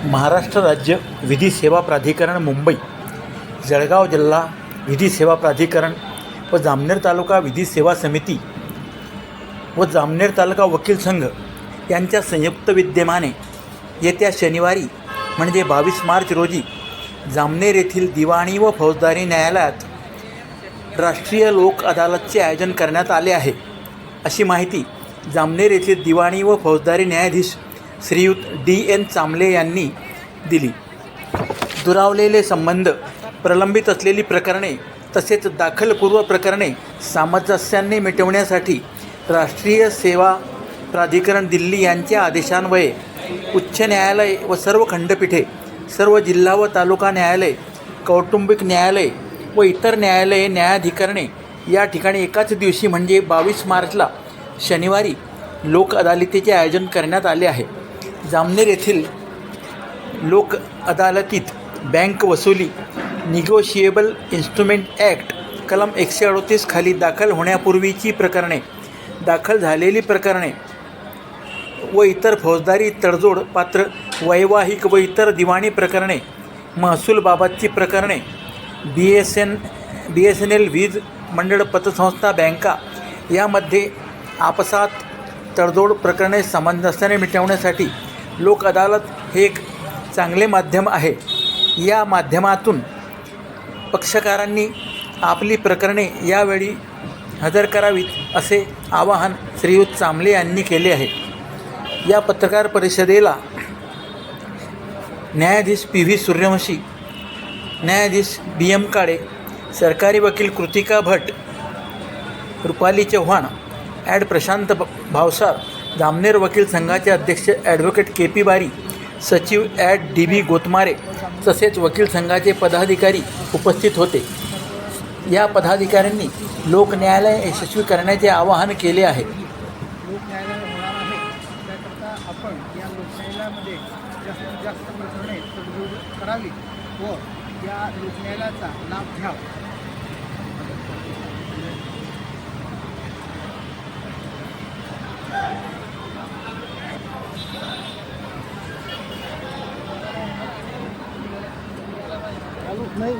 महाराष्ट्र राज्य विधी सेवा प्राधिकरण मुंबई, जळगाव जिल्हा विधी सेवा प्राधिकरण व जामनेर तालुका विधी सेवा समिती व जामनेर तालुका वकील संघ यांच्या संयुक्त विद्यमाने येत्या शनिवारी म्हणजे 22 मार्च रोजी जामनेर येथील दिवाणी व फौजदारी न्यायालयात राष्ट्रीय लोक अदालतचे आयोजन करण्यात आले आहे, अशी माहिती जामनेर येथील दिवाणी व फौजदारी न्यायाधीश श्रीयुत D.N. चामले यांनी दिली. दुरावलेले संबंध, प्रलंबित असलेली प्रकरणे तसेच दाखलपूर्व प्रकरणे सामंजस्याने मिटवण्यासाठी राष्ट्रीय सेवा प्राधिकरण दिल्ली यांच्या आदेशान्वये उच्च न्यायालय व सर्व खंडपीठे, सर्व जिल्हा व तालुका न्यायालय, कौटुंबिक न्यायालय व इतर न्यायालये, न्यायाधिकरणे या ठिकाणी एकाच दिवशी म्हणजे 22 मार्चला शनिवारी लोक अदालतीचे आयोजन करण्यात आले आहे. जामनेर येथील लोक अदालतीत बँक वसुली, निगोशिएबल इन्स्ट्रुमेंट ॲक्ट कलम 138 खाली दाखल होण्यापूर्वीची प्रकरणे, दाखल झालेली प्रकरणे व इतर फौजदारी तडजोड पात्र वैवाहिक व इतर दिवाणी प्रकरणे, महसूलबाबतची प्रकरणे, BSNL वीज मंडळ, पतसंस्था, बँका यामध्ये आपसात तडजोड प्रकरणे सामंजस्याने मिटवण्यासाठी लोक अदालत हे एक चांगले माध्यम आहे. या माध्यमातून पक्षकारांनी आपली प्रकरणे यावेळी हजर करावीत असे आवाहन श्रीयुत चामले यांनी केले आहे. या पत्रकार परिषदेला न्यायाधीश PV सूर्यवंशी, न्यायाधीश BM काळे, सरकारी वकील कृतिका भट, रुपाली चव्हाण, ॲड प्रशांत भावसार, जामनेर वकील संघाचे अध्यक्ष ॲडव्होकेट KP बारी, सचिव ॲड DB गोतमारे तसेच वकील संघाचे पदाधिकारी उपस्थित होते. या पदाधिकाऱ्यांनी लोक न्यायालय यशस्वी करण्याचे आवाहन केले आहे. लोकन्यायालय होणार आहे, त्याकरता आपण या लोकन्यायालयामध्ये जास्तीत जास्त प्रकरणे तडजोड करावी व या लोकन्यायालयाचा लाभ घ्यावा. नहीं,